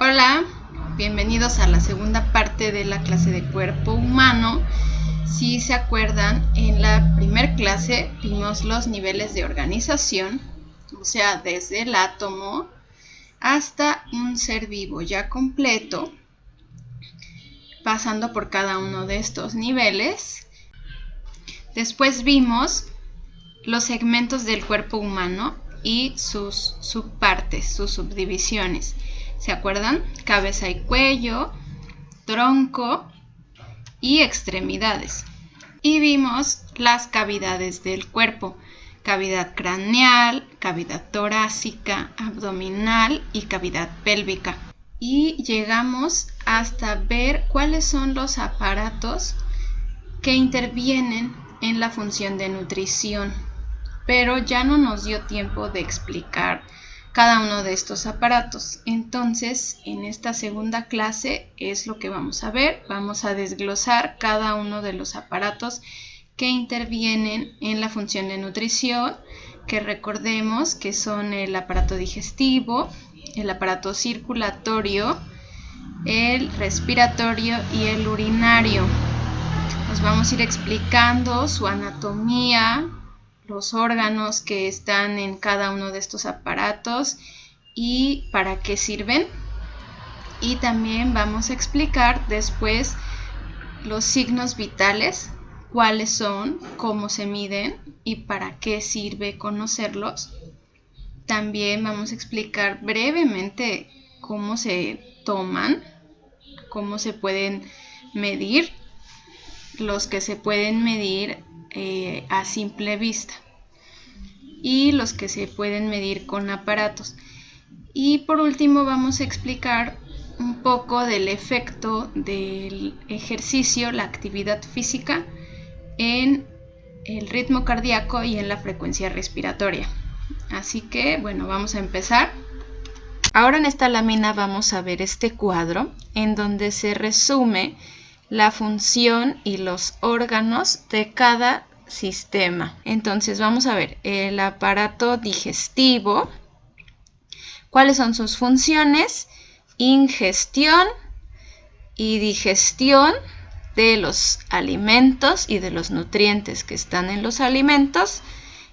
Hola, bienvenidos a la segunda parte de la clase de cuerpo humano. Si se acuerdan, en la primera clase vimos los niveles de organización, o sea, desde el átomo hasta un ser vivo ya completo, pasando por cada uno de estos niveles. Después vimos los segmentos del cuerpo humano y sus subpartes, sus subdivisiones. ¿Se acuerdan? Cabeza y cuello, tronco y extremidades. Y vimos las cavidades del cuerpo: cavidad craneal, cavidad torácica, abdominal y cavidad pélvica. Y llegamos hasta ver cuáles son los aparatos que intervienen en la función de nutrición. Pero ya no nos dio tiempo de explicar cada uno de estos aparatos. Entonces, en esta segunda clase es lo que vamos a ver. Vamos a desglosar cada uno de los aparatos que intervienen en la función de nutrición, que recordemos que son el aparato digestivo, el aparato circulatorio, el respiratorio y el urinario. Nos vamos a ir explicando su anatomía, los órganos que están en cada uno de estos aparatos y para qué sirven. Y también vamos a explicar después los signos vitales, cuáles son, cómo se miden y para qué sirve conocerlos. También vamos a explicar brevemente cómo se toman, cómo se pueden medir, los que se pueden medir a simple vista y los que se pueden medir con aparatos. Y por último vamos a explicar un poco del efecto del ejercicio, la actividad física, en el ritmo cardíaco y en la frecuencia respiratoria. Así que bueno, vamos a empezar. Ahora en esta lámina vamos a ver este cuadro en donde se resume la función y los órganos de cada sistema. Entonces vamos a ver el aparato digestivo. ¿Cuáles son sus funciones? Ingestión y digestión de los alimentos y de los nutrientes que están en los alimentos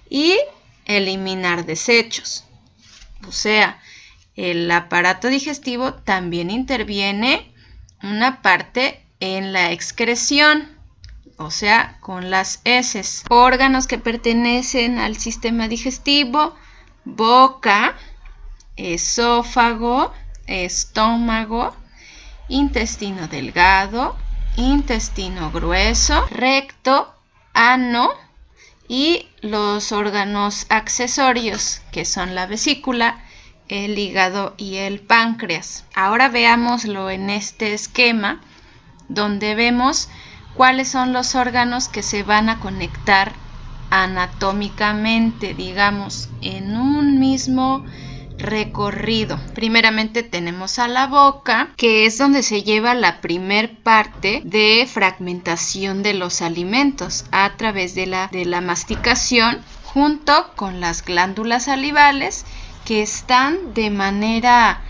y eliminar desechos. O sea, el aparato digestivo también interviene una parte en la excreción, o sea, con las heces. Órganos que pertenecen al sistema digestivo: boca, esófago, estómago, intestino delgado, intestino grueso, recto, ano y los órganos accesorios, que son la vesícula, el hígado y el páncreas. Ahora veámoslo en este esquema, donde vemos cuáles son los órganos que se van a conectar anatómicamente, digamos, en un mismo recorrido. Primeramente tenemos a la boca, que es donde se lleva la primer parte de fragmentación de los alimentos a través de la masticación, junto con las glándulas salivales, que están de manera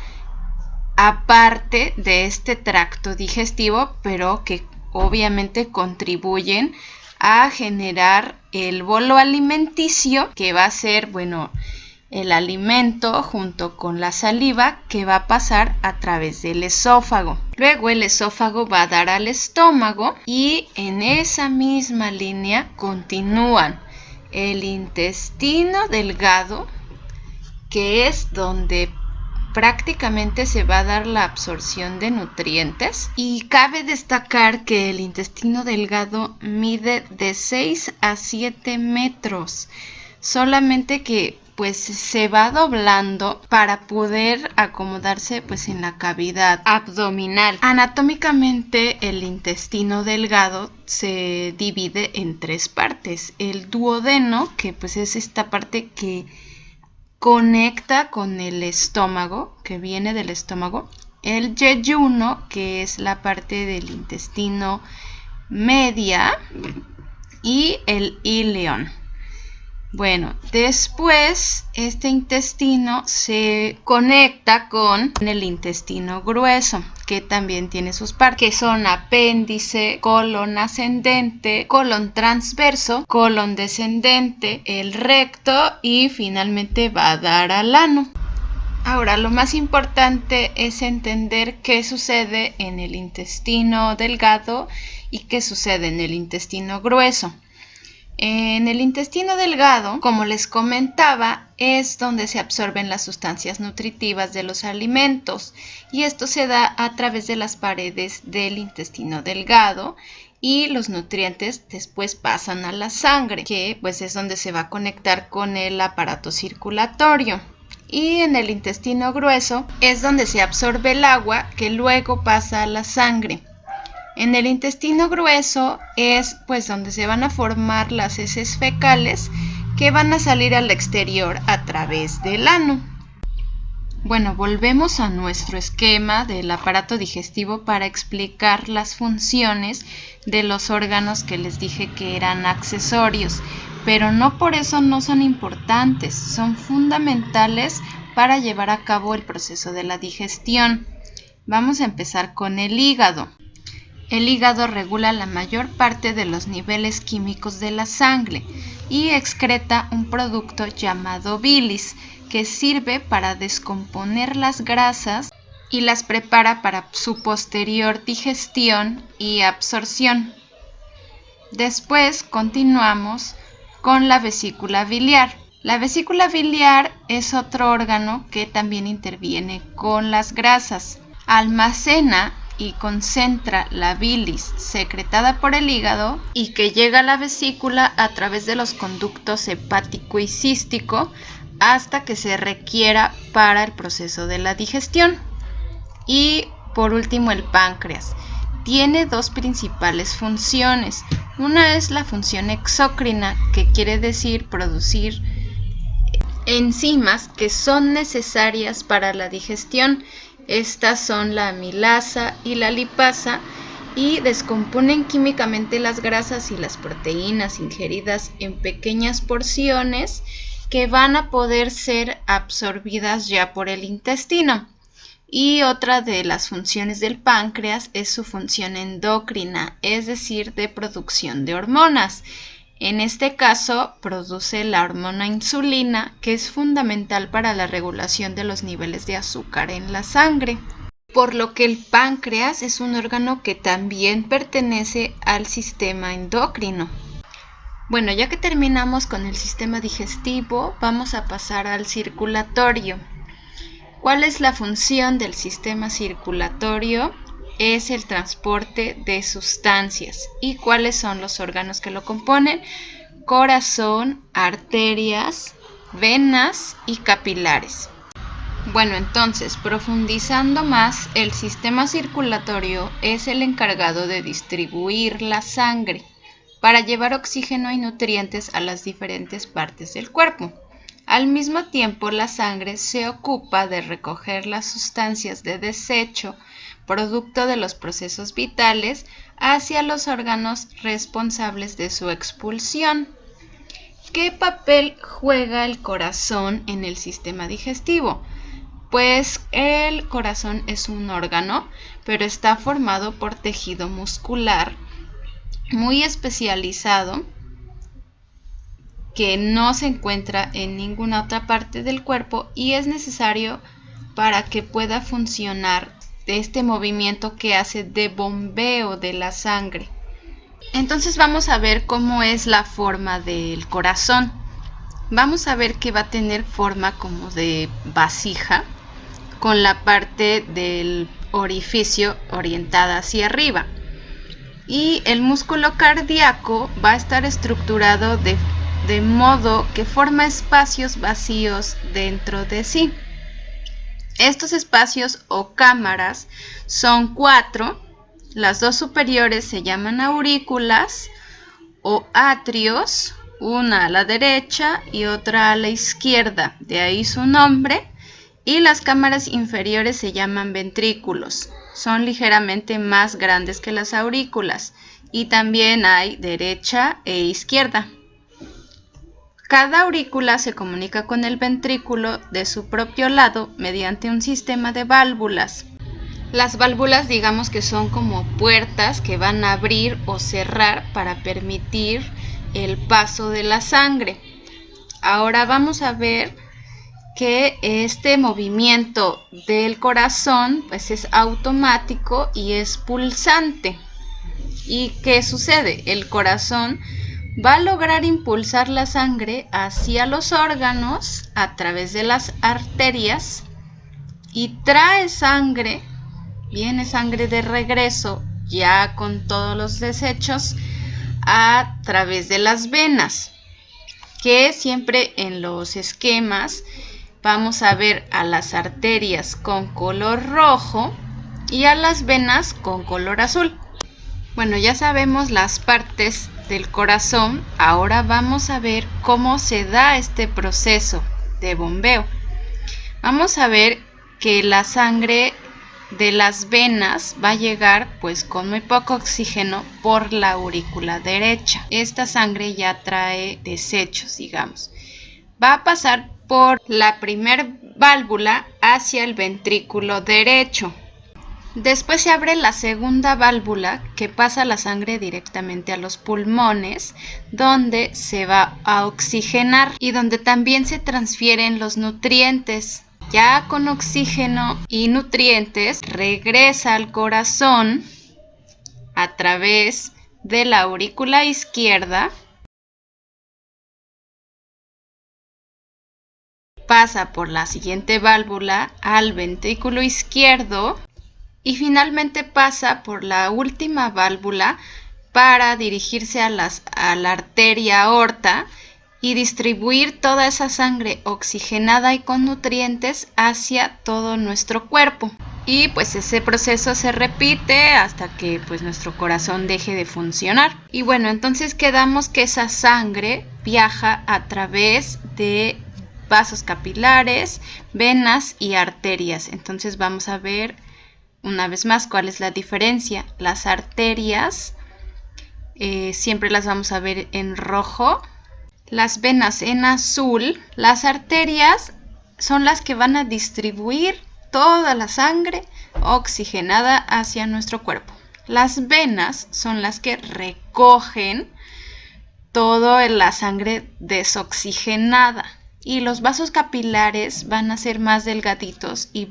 aparte de este tracto digestivo, pero que obviamente contribuyen a generar el bolo alimenticio, que va a ser, bueno, el alimento junto con la saliva, que va a pasar a través del esófago. Luego el esófago va a dar al estómago y en esa misma línea continúan el intestino delgado, que es donde prácticamente se va a dar la absorción de nutrientes. Y cabe destacar que el intestino delgado mide de 6 a 7 metros, solamente que pues se va doblando para poder acomodarse pues en la cavidad abdominal. Anatómicamente el intestino delgado se divide en 3 partes: el duodeno, que pues es esta parte que conecta con el estómago, que viene del estómago; el yeyuno, que es la parte del intestino media; y el ileón. Bueno, después este intestino se conecta con el intestino grueso, que también tiene sus partes, que son apéndice, colon ascendente, colon transverso, colon descendente, el recto y finalmente va a dar al ano. Ahora, lo más importante es entender qué sucede en el intestino delgado y qué sucede en el intestino grueso. En el intestino delgado, como les comentaba, es donde se absorben las sustancias nutritivas de los alimentos y esto se da a través de las paredes del intestino delgado y los nutrientes después pasan a la sangre, que pues es donde se va a conectar con el aparato circulatorio. Y en el intestino grueso es donde se absorbe el agua que luego pasa a la sangre. En el intestino grueso es pues donde se van a formar las heces fecales que van a salir al exterior a través del ano. Bueno, volvemos a nuestro esquema del aparato digestivo para explicar las funciones de los órganos que les dije que eran accesorios, pero no por eso no son importantes, son fundamentales para llevar a cabo el proceso de la digestión. Vamos a empezar con el hígado. El hígado regula la mayor parte de los niveles químicos de la sangre y excreta un producto llamado bilis, que sirve para descomponer las grasas y las prepara para su posterior digestión y absorción. Después continuamos con la vesícula biliar. La vesícula biliar es otro órgano que también interviene con las grasas. Almacena y concentra la bilis secretada por el hígado y que llega a la vesícula a través de los conductos hepático y cístico hasta que se requiera para el proceso de la digestión. Y por último, el páncreas. Tiene dos principales funciones. Una es la función exócrina, que quiere decir producir enzimas que son necesarias para la digestión. Estas son la amilasa y la lipasa y descomponen químicamente las grasas y las proteínas ingeridas en pequeñas porciones que van a poder ser absorbidas ya por el intestino. Y otra de las funciones del páncreas es su función endocrina, es decir, de producción de hormonas. En este caso, produce la hormona insulina, que es fundamental para la regulación de los niveles de azúcar en la sangre. Por lo que el páncreas es un órgano que también pertenece al sistema endocrino. Bueno, ya que terminamos con el sistema digestivo, vamos a pasar al circulatorio. ¿Cuál es la función del sistema circulatorio? Es el transporte de sustancias. ¿Y cuáles son los órganos que lo componen? Corazón, arterias, venas y capilares. Bueno, entonces, profundizando más, el sistema circulatorio es el encargado de distribuir la sangre para llevar oxígeno y nutrientes a las diferentes partes del cuerpo. Al mismo tiempo, la sangre se ocupa de recoger las sustancias de desecho, producto de los procesos vitales, hacia los órganos responsables de su expulsión. ¿Qué papel juega el corazón en el sistema digestivo? Pues el corazón es un órgano, pero está formado por tejido muscular muy especializado que no se encuentra en ninguna otra parte del cuerpo y es necesario para que pueda funcionar este movimiento que hace de bombeo de la sangre. Entonces vamos a ver cómo es la forma del corazón. Vamos a ver que va a tener forma como de vasija, con la parte del orificio orientada hacia arriba. Y el músculo cardíaco va a estar estructurado de modo que forma espacios vacíos dentro de sí. Estos espacios o cámaras son 4. Las 2 superiores se llaman aurículas o atrios, una a la derecha y otra a la izquierda, de ahí su nombre. Y las cámaras inferiores se llaman ventrículos, son ligeramente más grandes que las aurículas y también hay derecha e izquierda. Cada aurícula se comunica con el ventrículo de su propio lado mediante un sistema de válvulas. Las válvulas, digamos que son como puertas que van a abrir o cerrar para permitir el paso de la sangre. Ahora vamos a ver que este movimiento del corazón pues es automático y es pulsante. ¿Y qué sucede? El corazón va a lograr impulsar la sangre hacia los órganos a través de las arterias y trae sangre, viene sangre de regreso ya con todos los desechos a través de las venas, que siempre en los esquemas vamos a ver a las arterias con color rojo y a las venas con color azul. Bueno, ya sabemos las partes del corazón, ahora vamos a ver cómo se da este proceso de bombeo. Vamos a ver que la sangre de las venas va a llegar pues con muy poco oxígeno por la aurícula derecha. Esta sangre ya trae desechos, digamos. Va a pasar por la primer válvula hacia el ventrículo derecho. Después se abre la segunda válvula que pasa la sangre directamente a los pulmones, donde se va a oxigenar y donde también se transfieren los nutrientes. Ya con oxígeno y nutrientes regresa al corazón a través de la aurícula izquierda, pasa por la siguiente válvula al ventrículo izquierdo y finalmente pasa por la última válvula para dirigirse a la arteria aorta y distribuir toda esa sangre oxigenada y con nutrientes hacia todo nuestro cuerpo. Y pues ese proceso se repite hasta que pues nuestro corazón deje de funcionar. Y bueno, entonces quedamos que esa sangre viaja a través de vasos capilares, venas y arterias. Entonces vamos a ver una vez más cuál es la diferencia. Las arterias siempre las vamos a ver en rojo, las venas en azul. Las arterias son las que van a distribuir toda la sangre oxigenada hacia nuestro cuerpo. Las venas son las que recogen toda la sangre desoxigenada. Y los vasos capilares van a ser más delgaditos y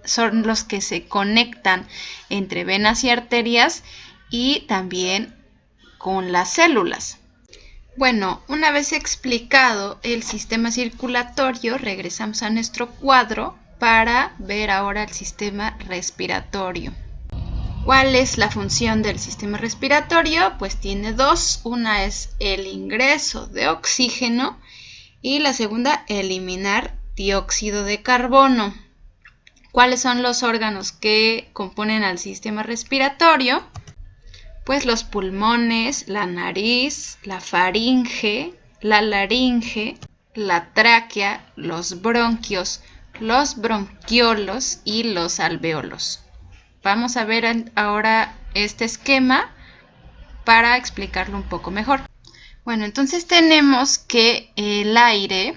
son los que se conectan entre venas y arterias y también con las células. Bueno, una vez explicado el sistema circulatorio, regresamos a nuestro cuadro para ver ahora el sistema respiratorio. ¿Cuál es la función del sistema respiratorio? Pues tiene dos. Una es el ingreso de oxígeno y la segunda, eliminar dióxido de carbono. ¿Cuáles son los órganos que componen al sistema respiratorio? Pues los pulmones, la nariz, la faringe, la laringe, la tráquea, los bronquios, los bronquiolos y los alvéolos. Vamos a ver ahora este esquema para explicarlo un poco mejor. Bueno, entonces tenemos que el aire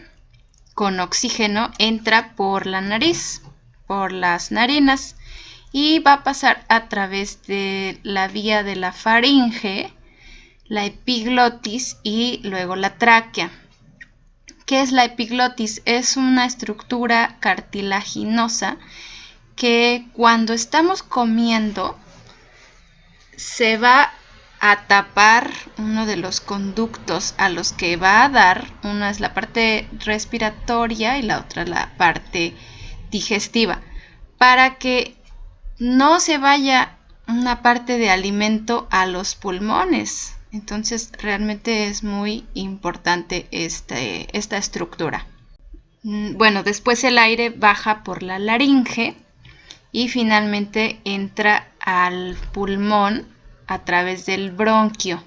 con oxígeno entra por la nariz, por las narinas, y va a pasar a través de la vía de la faringe, la epiglotis y luego la tráquea. ¿Qué es la epiglotis? Es una estructura cartilaginosa que cuando estamos comiendo se va a tapar uno de los conductos a los que va a dar. Una es la parte respiratoria y la otra la parte digestiva, para que no se vaya una parte de alimento a los pulmones. Entonces realmente es muy importante esta estructura. Bueno, después el aire baja por la laringe y finalmente entra al pulmón a través del bronquio.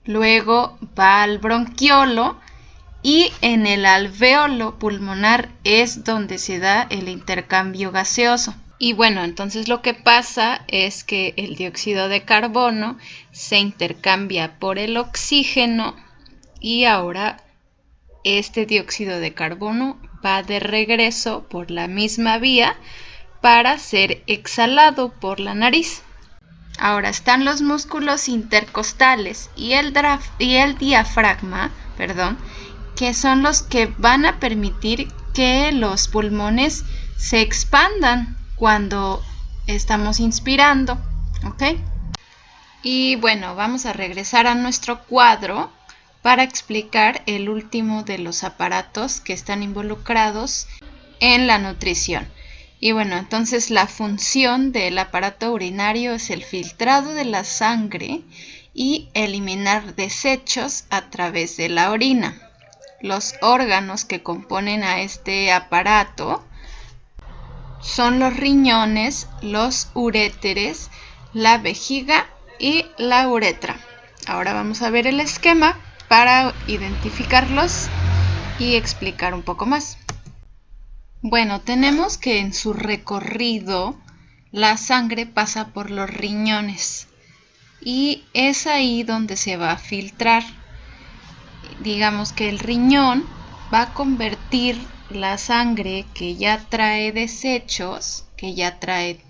Luego va al bronquiolo y en el alvéolo pulmonar es donde se da el intercambio gaseoso. Y bueno, entonces lo que pasa es que el dióxido de carbono se intercambia por el oxígeno y ahora este dióxido de carbono va de regreso por la misma vía para ser exhalado por la nariz. Ahora están los músculos intercostales y el diafragma, que son los que van a permitir que los pulmones se expandan cuando estamos inspirando, ¿ok? Y bueno, vamos a regresar a nuestro cuadro para explicar el último de los aparatos que están involucrados en la nutrición. Y bueno, entonces la función del aparato urinario es el filtrado de la sangre y eliminar desechos a través de la orina. Los órganos que componen a este aparato son los riñones, los uréteres, la vejiga y la uretra. Ahora vamos a ver el esquema para identificarlos y explicar un poco más. Bueno, tenemos que en su recorrido la sangre pasa por los riñones y es ahí donde se va a filtrar. Digamos que el riñón va a convertir la sangre que ya trae desechos, que ya trae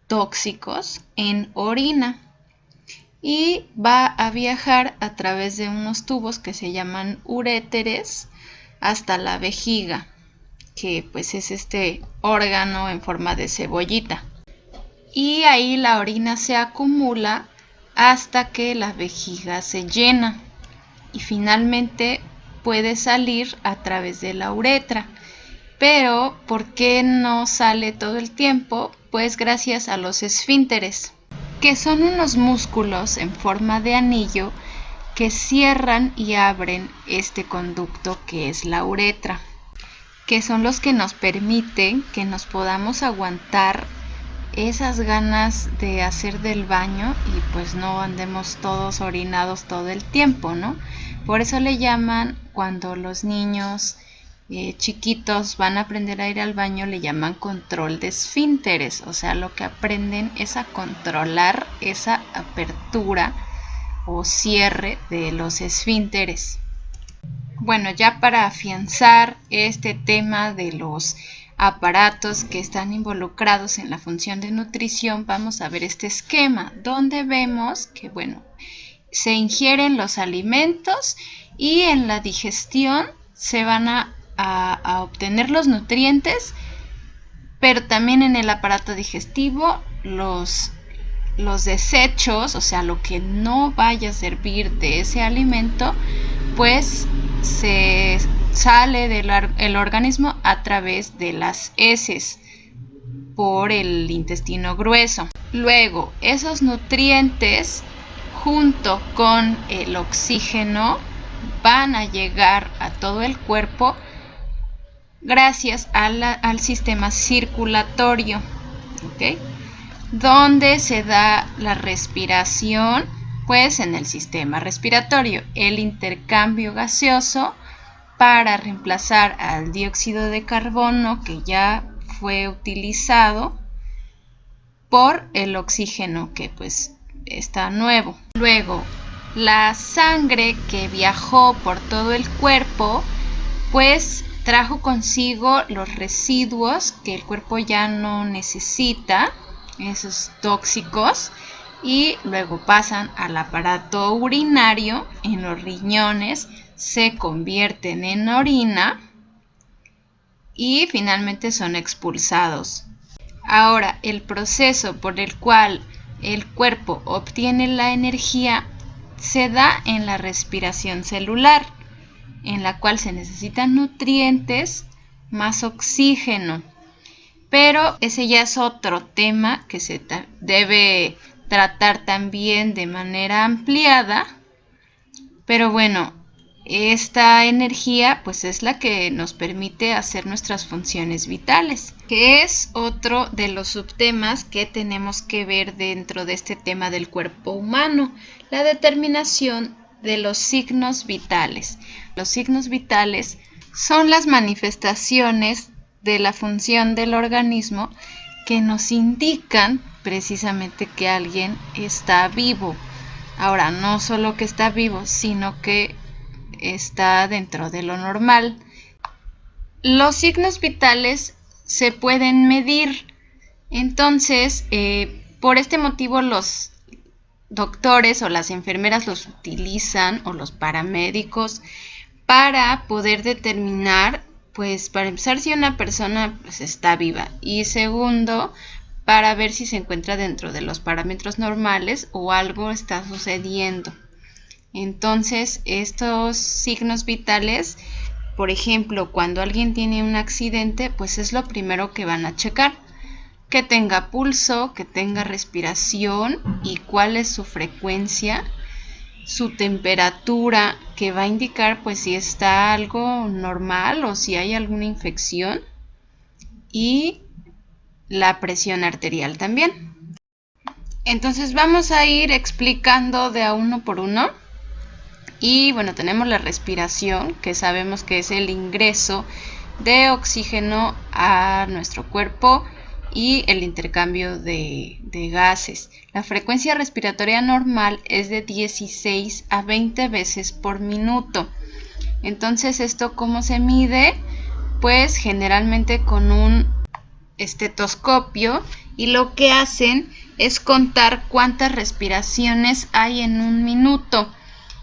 tóxicos, en orina y va a viajar a través de unos tubos que se llaman uréteres hasta la vejiga, que pues es este órgano en forma de cebollita. Y ahí la orina se acumula hasta que la vejiga se llena y finalmente puede salir a través de la uretra. Pero, ¿por qué no sale todo el tiempo? Pues gracias a los esfínteres, que son unos músculos en forma de anillo que cierran y abren este conducto que es la uretra, que son los que nos permiten que nos podamos aguantar esas ganas de hacer del baño y pues no andemos todos orinados todo el tiempo, ¿no? Por eso le llaman, cuando los niños chiquitos van a aprender a ir al baño, le llaman control de esfínteres, o sea, lo que aprenden es a controlar esa apertura o cierre de los esfínteres. Bueno, ya para afianzar este tema de los aparatos que están involucrados en la función de nutrición, vamos a ver este esquema donde vemos que, bueno, se ingieren los alimentos y en la digestión se van a obtener los nutrientes, pero también en el aparato digestivo los desechos, o sea, lo que no vaya a servir de ese alimento, pues se sale del organismo a través de las heces por el intestino grueso. Luego, esos nutrientes junto con el oxígeno van a llegar a todo el cuerpo gracias al sistema circulatorio, ¿ok? ¿Dónde se da la respiración? Pues en el sistema respiratorio, el intercambio gaseoso para reemplazar al dióxido de carbono que ya fue utilizado por el oxígeno que pues está nuevo. Luego, la sangre que viajó por todo el cuerpo pues trajo consigo los residuos que el cuerpo ya no necesita, esos tóxicos, y luego pasan al aparato urinario, en los riñones, se convierten en orina y finalmente son expulsados. Ahora, el proceso por el cual el cuerpo obtiene la energía se da en la respiración celular, en la cual se necesitan nutrientes más oxígeno. Pero ese ya es otro tema que se debe tratar también de manera ampliada. Pero bueno, esta energía pues es la que nos permite hacer nuestras funciones vitales, que es otro de los subtemas que tenemos que ver dentro de este tema del cuerpo humano, la determinación de los signos vitales. Los signos vitales son las manifestaciones de la función del organismo que nos indican precisamente que alguien está vivo. Ahora, no solo que está vivo, sino que está dentro de lo normal. Los signos vitales se pueden medir, entonces por este motivo los doctores o las enfermeras los utilizan, o los paramédicos, para poder determinar, pues para empezar, si una persona pues está viva, y segundo, para ver si se encuentra dentro de los parámetros normales o algo está sucediendo. Entonces, estos signos vitales, por ejemplo, cuando alguien tiene un accidente, pues es lo primero que van a checar: que tenga pulso, que tenga respiración y cuál es su frecuencia, su temperatura, que va a indicar pues si está algo normal o si hay alguna infección, y la presión arterial también. Entonces vamos a ir explicando de a uno por uno. Y bueno, tenemos la respiración, que sabemos que es el ingreso de oxígeno a nuestro cuerpo y el intercambio de gases. La frecuencia respiratoria normal es de 16 a 20 veces por minuto. Entonces, ¿esto cómo se mide? Pues generalmente con un estetoscopio, y lo que hacen es contar cuántas respiraciones hay en un minuto.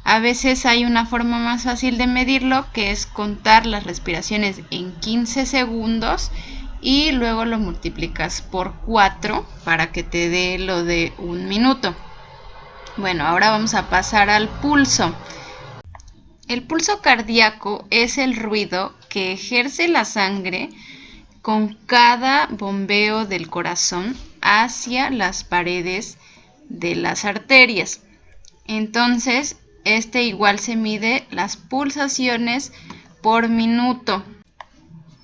A veces hay una forma más fácil de medirlo, que es contar las respiraciones en 15 segundos y luego lo multiplicas por 4 para que te dé lo de un minuto. Bueno, ahora vamos a pasar al pulso. El pulso cardíaco es el ruido que ejerce la sangre con cada bombeo del corazón hacia las paredes de las arterias. Entonces, este igual se mide las pulsaciones por minuto.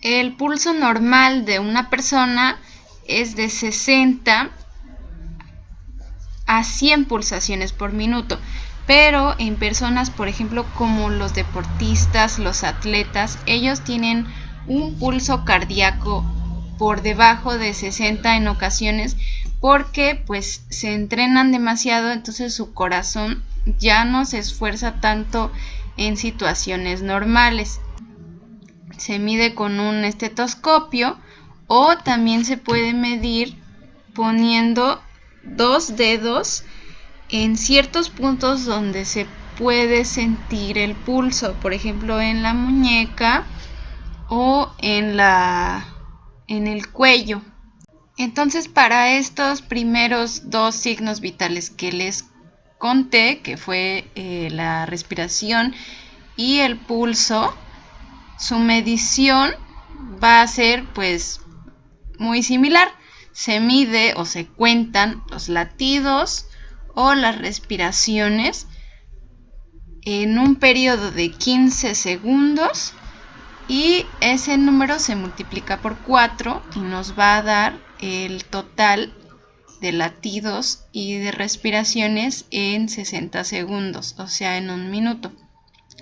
El pulso normal de una persona es de 60 a 100 pulsaciones por minuto, pero en personas, por ejemplo, como los deportistas, los atletas, ellos tienen un pulso cardíaco por debajo de 60 en ocasiones, porque pues se entrenan demasiado, entonces su corazón ya no se esfuerza tanto en situaciones normales. Se mide con un estetoscopio, o también se puede medir poniendo 2 dedos en ciertos puntos donde se puede sentir el pulso, por ejemplo en la muñeca o en el cuello. Entonces, para estos primeros 2 signos vitales que les conté, que fue la respiración y el pulso, su medición va a ser pues muy similar. Se mide o se cuentan los latidos o las respiraciones en un periodo de 15 segundos, y ese número se multiplica por 4 y nos va a dar el total de latidos y de respiraciones en 60 segundos, o sea, en un minuto.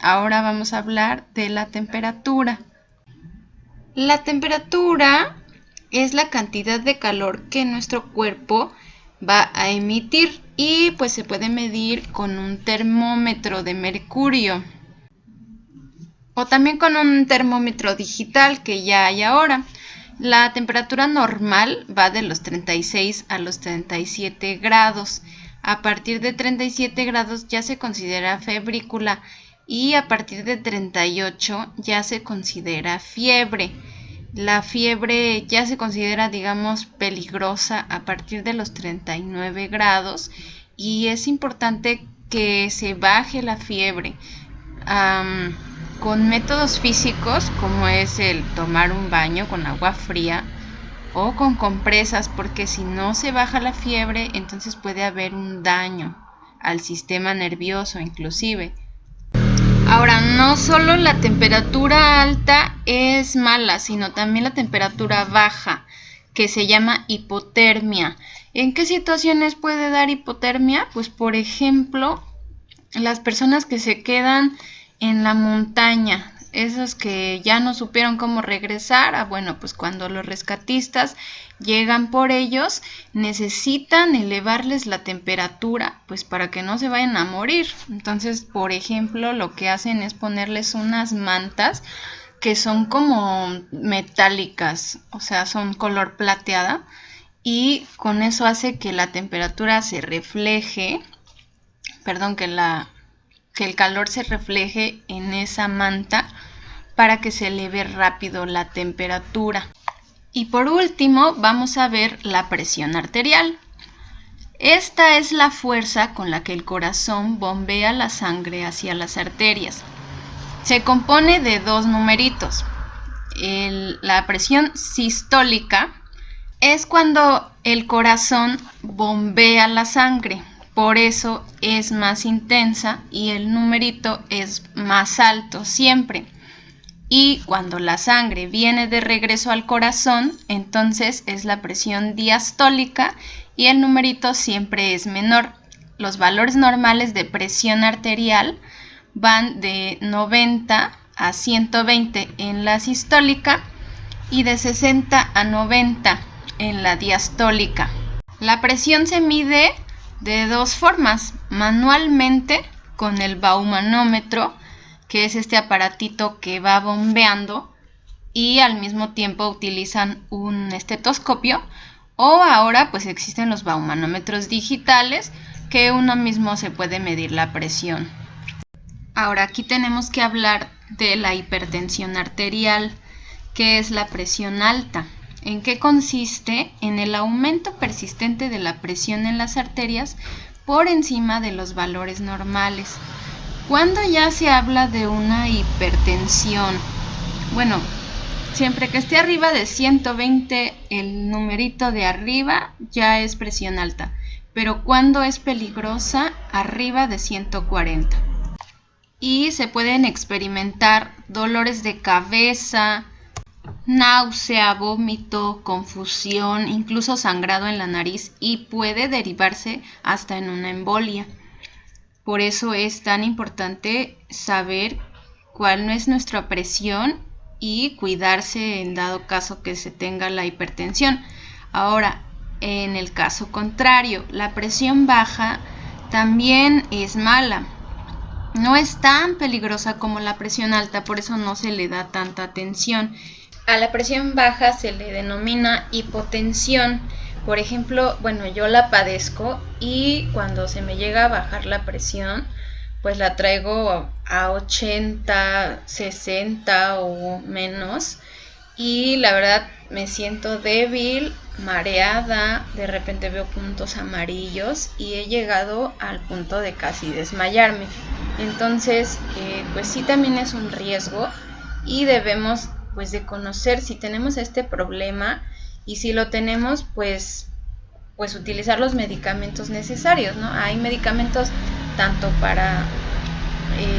Ahora vamos a hablar de la temperatura. La temperatura es la cantidad de calor que nuestro cuerpo va a emitir, y pues se puede medir con un termómetro de mercurio o también con un termómetro digital que ya hay ahora. La temperatura normal va de los 36 a los 37 grados. A partir de 37 grados ya se considera febrícula, y a partir de 38 ya se considera fiebre. La fiebre ya se considera, digamos, peligrosa a partir de los 39 grados, y es importante que se baje la fiebre con métodos físicos, como es el tomar un baño con agua fría o con compresas, porque si no se baja la fiebre, entonces puede haber un daño al sistema nervioso inclusive. Ahora, no solo la temperatura alta es mala, sino también la temperatura baja, que se llama hipotermia. ¿En qué situaciones puede dar hipotermia? Pues, por ejemplo, las personas que se quedan en la montaña, esos que ya no supieron cómo regresar, bueno, pues cuando los rescatistas llegan por ellos, necesitan elevarles la temperatura, pues para que no se vayan a morir. Entonces, por ejemplo, lo que hacen es ponerles unas mantas que son como metálicas, o sea, son color plateada, y con eso hace que la temperatura se refleje, perdón, que el calor se refleje en esa manta para que se eleve rápido la temperatura. Y por último, vamos a ver la presión arterial. Esta es la fuerza con la que el corazón bombea la sangre hacia las arterias. Se compone de dos numeritos. La presión sistólica es cuando el corazón bombea la sangre, por eso es más intensa y el numerito es más alto siempre. Y cuando la sangre viene de regreso al corazón, entonces es la presión diastólica y el numerito siempre es menor. Los valores normales de presión arterial van de 90 a 120 en la sistólica y de 60 a 90 en la diastólica. La presión se mide de dos formas: manualmente con el baumanómetro, que es este aparatito que va bombeando, y al mismo tiempo utilizan un estetoscopio, o ahora pues existen los baumanómetros digitales que uno mismo se puede medir la presión. Ahora aquí tenemos que hablar de la hipertensión arterial, que es la presión alta. ¿En qué consiste? En el aumento persistente de la presión en las arterias por encima de los valores normales. ¿Cuándo ya se habla de una hipertensión? Bueno, siempre que esté arriba de 120, el numerito de arriba ya es presión alta. Pero ¿cuándo es peligrosa? Arriba de 140. Y se pueden experimentar dolores de cabeza, náusea, vómito, confusión, incluso sangrado en la nariz, y puede derivarse hasta en una embolia. Por eso es tan importante saber cuál es nuestra presión y cuidarse en dado caso que se tenga la hipertensión. Ahora, en el caso contrario, la presión baja también es mala. No es tan peligrosa como la presión alta, por eso no se le da tanta atención. A la presión baja se le denomina hipotensión. Por ejemplo, bueno, yo la padezco y cuando se me llega a bajar la presión, pues la traigo a 80, 60 o menos. Y la verdad me siento débil, mareada, de repente veo puntos amarillos y he llegado al punto de casi desmayarme. Entonces, pues sí, también es un riesgo y debemos pues de conocer si tenemos este problema, y si lo tenemos, pues utilizar los medicamentos necesarios, ¿no? Hay medicamentos tanto para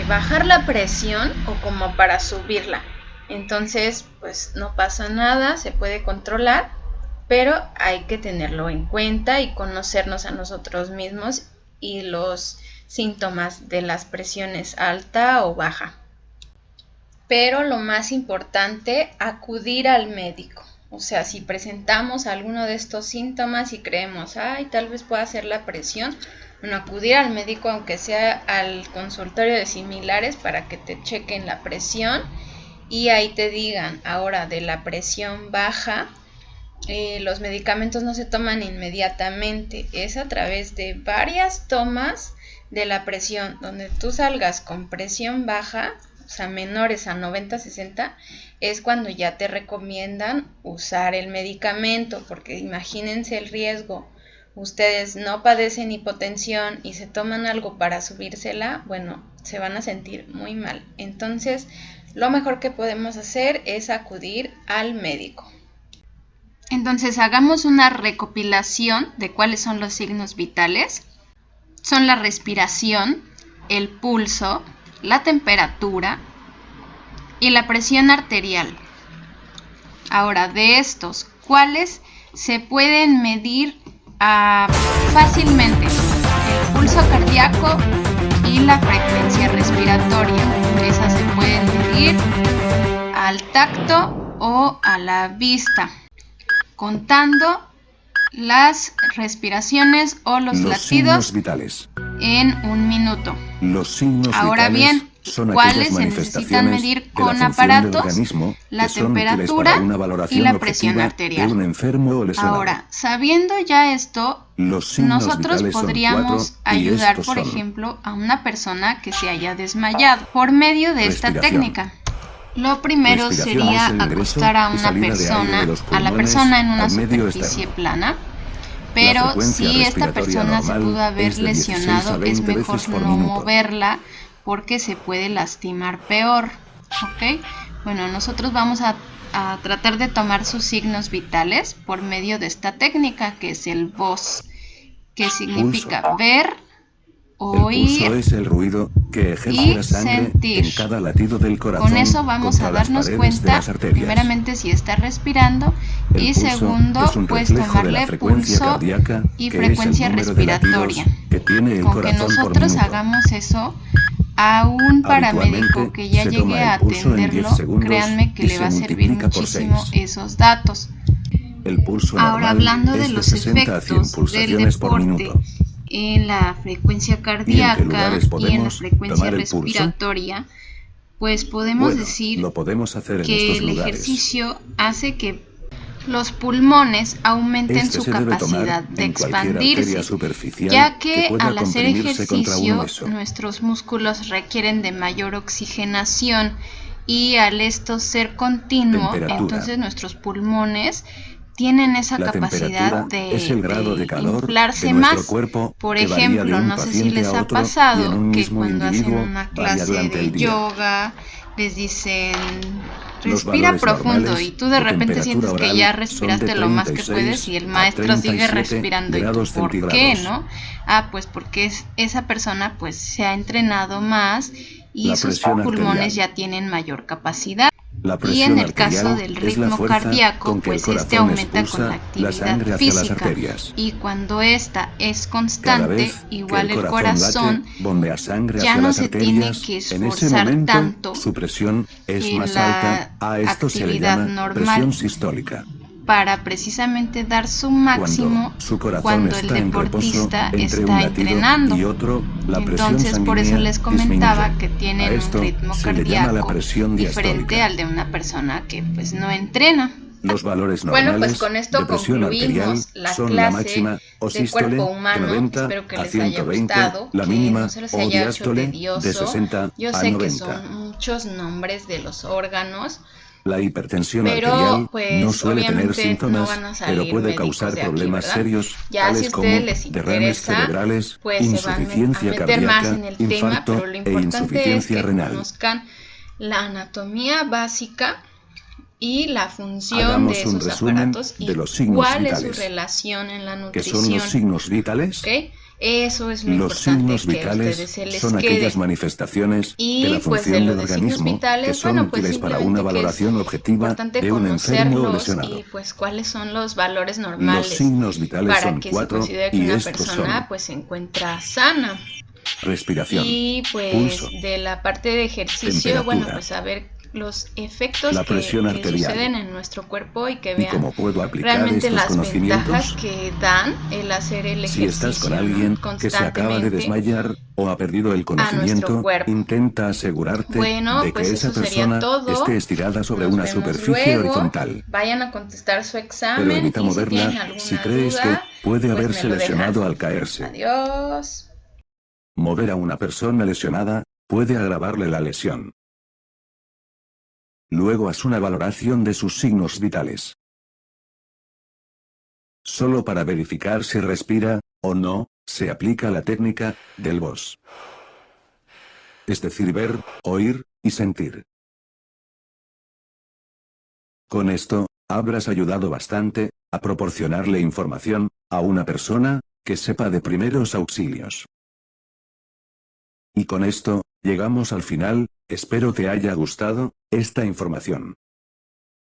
bajar la presión o como para subirla. Entonces, pues no pasa nada, se puede controlar, pero hay que tenerlo en cuenta y conocernos a nosotros mismos y los síntomas de las presiones alta o baja. Pero lo más importante, acudir al médico. O sea, si presentamos alguno de estos síntomas y creemos, tal vez pueda ser la presión, bueno, acudir al médico, aunque sea al consultorio de similares, para que te chequen la presión y ahí te digan. Ahora, de la presión baja, los medicamentos no se toman inmediatamente, es a través de varias tomas de la presión, donde tú salgas con presión baja, o sea, menores a 90-60, es cuando ya te recomiendan usar el medicamento, porque imagínense el riesgo. Ustedes no padecen hipotensión y se toman algo para subírsela, bueno, se van a sentir muy mal. Entonces, lo mejor que podemos hacer es acudir al médico. Entonces, hagamos una recopilación de cuáles son los signos vitales. Son la respiración, el pulso, la temperatura y la presión arterial. Ahora, de estos, ¿cuáles se pueden medir fácilmente? El pulso cardíaco y la frecuencia respiratoria. Esas se pueden medir al tacto o a la vista, contando las respiraciones o los latidos vitales en un minuto. Los signos Ahora vitales bien, son ¿cuáles se necesitan medir con aparatos? La temperatura y la presión arterial. De un enfermo o lesionado. Ahora, sabiendo ya esto, nosotros podríamos ayudar, por ejemplo, a una persona que se haya desmayado por medio de esta técnica. Lo primero sería acostar a una persona, en una superficie plana. Pero si esta persona se pudo haber lesionado, es mejor no moverla porque se puede lastimar peor. ¿Ok? Bueno, nosotros vamos a tratar de tomar sus signos vitales por medio de esta técnica, que es el VOS, que significa ver, oír, el pulso es el ruido que ejerce la sangre sentir. en cada latido del corazón. Con eso vamos a darnos cuenta, primeramente, si está respirando, y segundo, pues tomarle pulso y frecuencia respiratoria. Con que nosotros hagamos eso, a un paramédico que ya llegue a atenderlo, créanme que le va a servir muchísimo esos datos. Ahora, hablando de los efectos del deporte en la frecuencia cardíaca y en la frecuencia respiratoria, pues podemos decir que el ejercicio hace que los pulmones aumenten su capacidad de expandirse, ya que al hacer ejercicio nuestros músculos requieren de mayor oxigenación y al esto ser continuo, entonces nuestros pulmones tienen esa capacidad de inflarse más. Por ejemplo, no sé si les ha pasado que cuando hacen una clase de yoga les dicen respira profundo y tú de repente sientes que ya respiraste lo más que puedes y el maestro sigue respirando y tú, ¿por qué, no? Pues porque esa persona pues se ha entrenado más y sus pulmones ya tienen mayor capacidad. Y en el caso del ritmo cardíaco, pues este aumenta con la actividad física, y cuando esta es constante, igual el corazón ya no se tiene que esforzar tanto en la actividad normal para precisamente dar su máximo cuando el deportista está entrenando. Entonces, por eso les comentaba que tienen un ritmo cardíaco diferente al de una persona que pues no entrena. Los valores normales, bueno, pues con esto concluimos la clase de cuerpo humano. Espero que les haya gustado, que no se les haya hecho tedioso. Yo sé que son muchos nombres de los órganos, la hipertensión arterial pues, no suele tener síntomas, no pero puede causar problemas serios, ya tales si como les derrames cerebrales, pues insuficiencia cardíaca, infarto pero lo e importante insuficiencia es que renal. conozcan la anatomía básica y la función Hagamos de esos aparatos y de los signos cuál vitales, es su relación en la nutrición. ¿Qué son los signos vitales? ¿Okay? Eso es lo los importante, signos vitales que se les son quede. Aquellas manifestaciones y de la función del organismo que son útiles para una valoración objetiva de un enfermo o lesionado. Y pues cuáles son los valores normales los signos vitales para son que 4 se considere que y una estos persona son pues se encuentra sana. Respiración, y pues pulso, de la parte de ejercicio, bueno, pues a ver los efectos que suceden en nuestro cuerpo y que vean realmente las ventajas que dan el hacer el ejercicio. Si estás con alguien que se acaba de desmayar o ha perdido el conocimiento, intenta asegurarte de que esa persona esté estirada sobre una superficie horizontal. Vayan a contestar su examen. Pero evita y moverla si crees que puede haberse lesionado al caerse. Adiós. Mover a una persona lesionada puede agravarle la lesión. Luego haz una valoración de sus signos vitales. Solo para verificar si respira o no, se aplica la técnica del VOS. Es decir, ver, oír y sentir. Con esto, habrás ayudado bastante a proporcionarle información a una persona que sepa de primeros auxilios. Y con esto, llegamos al final. Espero te haya gustado esta información.